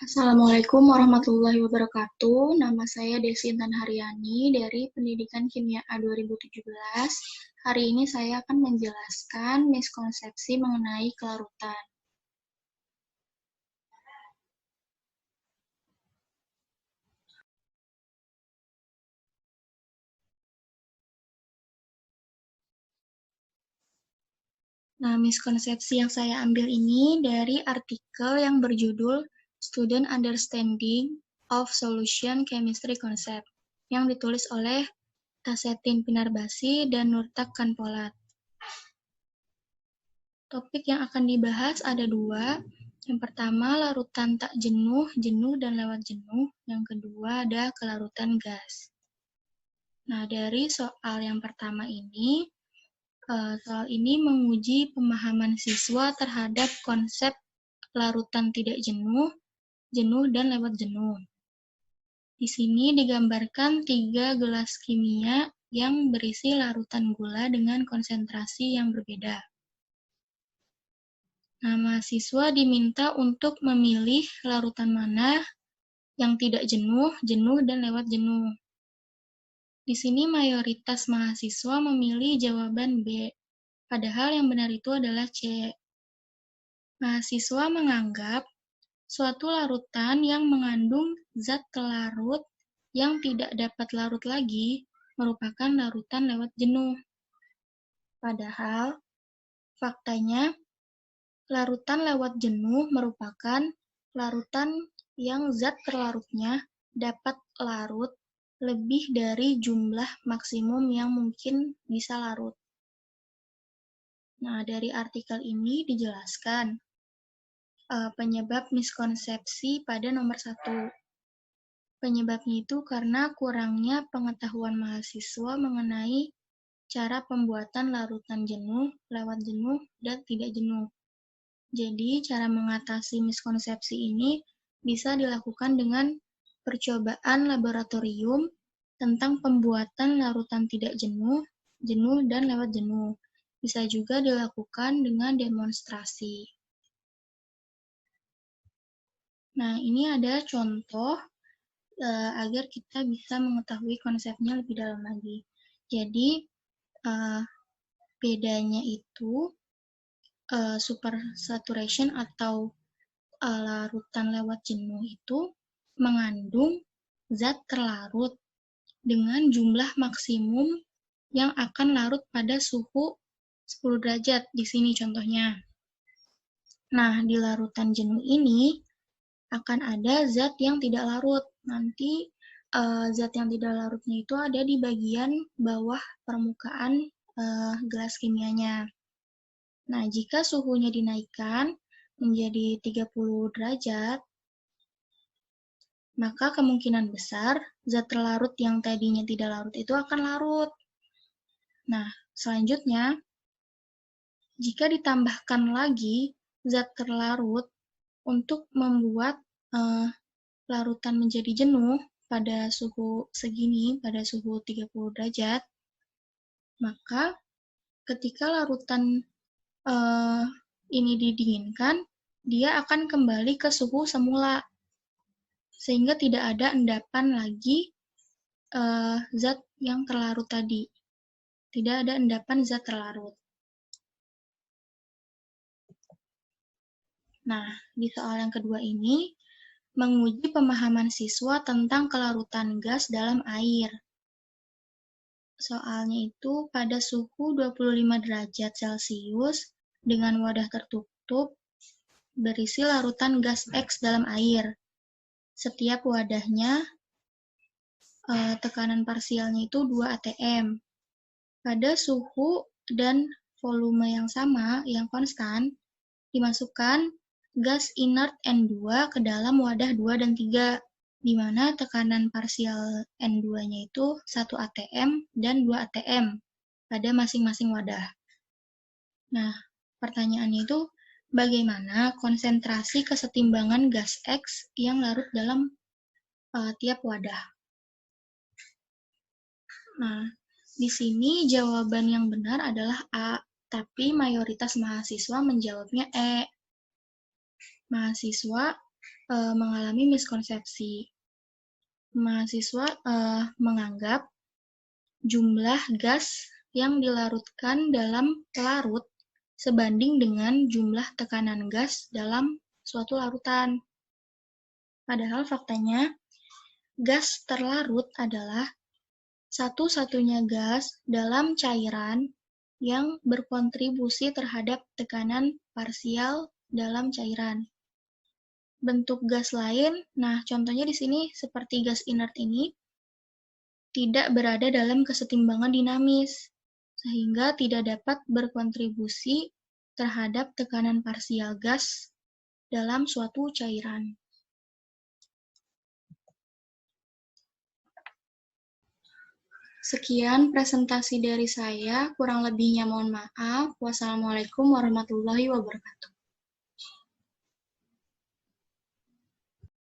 Assalamualaikum warahmatullahi wabarakatuh. Nama saya Desi Intan Haryani dari Pendidikan Kimia A 2017. Hari ini saya akan menjelaskan miskonsepsi mengenai kelarutan. Nah, miskonsepsi yang saya ambil ini dari artikel yang berjudul Student Understanding of Solution Chemistry Concept yang ditulis oleh Tasetin Pinarbasi dan Nurtak Kanpolat. Topik yang akan dibahas ada dua. Yang pertama, larutan tak jenuh, jenuh dan lewat jenuh. Yang kedua, ada kelarutan gas. Nah, dari soal yang pertama ini, soal ini menguji pemahaman siswa terhadap konsep larutan tidak jenuh, jenuh dan lewat jenuh. Di sini digambarkan 3 gelas kimia yang berisi larutan gula dengan konsentrasi yang berbeda. Nah, mahasiswa diminta untuk memilih larutan mana yang tidak jenuh, jenuh, dan lewat jenuh. Di sini mayoritas mahasiswa memilih jawaban B, padahal yang benar itu adalah C. Mahasiswa menganggap suatu larutan yang mengandung zat pelarut yang tidak dapat larut lagi merupakan larutan lewat jenuh. Padahal, faktanya, larutan lewat jenuh merupakan larutan yang zat terlarutnya dapat larut lebih dari jumlah maksimum yang mungkin bisa larut. Nah, dari artikel ini dijelaskan penyebab miskonsepsi pada nomor 1. Penyebabnya itu karena kurangnya pengetahuan mahasiswa mengenai cara pembuatan larutan jenuh, lewat jenuh, dan tidak jenuh. Jadi, cara mengatasi miskonsepsi ini bisa dilakukan dengan percobaan laboratorium tentang pembuatan larutan tidak jenuh, jenuh, dan lewat jenuh. Bisa juga dilakukan dengan demonstrasi. Nah, ini ada contoh agar kita bisa mengetahui konsepnya lebih dalam lagi. Jadi, bedanya itu supersaturation atau larutan lewat jenuh itu mengandung zat terlarut dengan jumlah maksimum yang akan larut pada suhu 10 derajat. Di sini contohnya. Nah, di larutan jenuh ini akan ada zat yang tidak larut. Nanti zat yang tidak larutnya itu ada di bagian bawah permukaan gelas kimianya. Nah, jika suhunya dinaikkan menjadi 30 derajat, maka kemungkinan besar zat terlarut yang tadinya tidak larut itu akan larut. Nah, selanjutnya, jika ditambahkan lagi zat terlarut untuk membuat larutan menjadi jenuh pada suhu segini, pada suhu 30 derajat, maka ketika larutan ini didinginkan, dia akan kembali ke suhu semula, sehingga tidak ada endapan lagi zat yang terlarut tadi. Tidak ada endapan zat terlarut. Nah, di soal yang kedua ini, menguji pemahaman siswa tentang kelarutan gas dalam air. Soalnya itu pada suhu 25 derajat Celcius dengan wadah tertutup berisi larutan gas X dalam air. Setiap wadahnya tekanan parsialnya itu 2 atm. Pada suhu dan volume yang sama, yang konstan, dimasukkan gas inert N2 ke dalam wadah 2 dan 3, di mana tekanan parsial N2-nya itu 1 atm dan 2 atm pada masing-masing wadah. Nah, pertanyaannya itu, bagaimana konsentrasi kesetimbangan gas X yang larut dalam tiap wadah? Nah, di sini jawaban yang benar adalah A, tapi mayoritas mahasiswa menjawabnya E. Mahasiswa mengalami miskonsepsi. Mahasiswa menganggap jumlah gas yang dilarutkan dalam pelarut sebanding dengan jumlah tekanan gas dalam suatu larutan. Padahal faktanya, gas terlarut adalah satu-satunya gas dalam cairan yang berkontribusi terhadap tekanan parsial dalam cairan. Bentuk gas lain, nah contohnya di sini seperti gas inert ini, tidak berada dalam kesetimbangan dinamis, sehingga tidak dapat berkontribusi terhadap tekanan parsial gas dalam suatu cairan. Sekian presentasi dari saya, kurang lebihnya mohon maaf. Wassalamualaikum warahmatullahi wabarakatuh.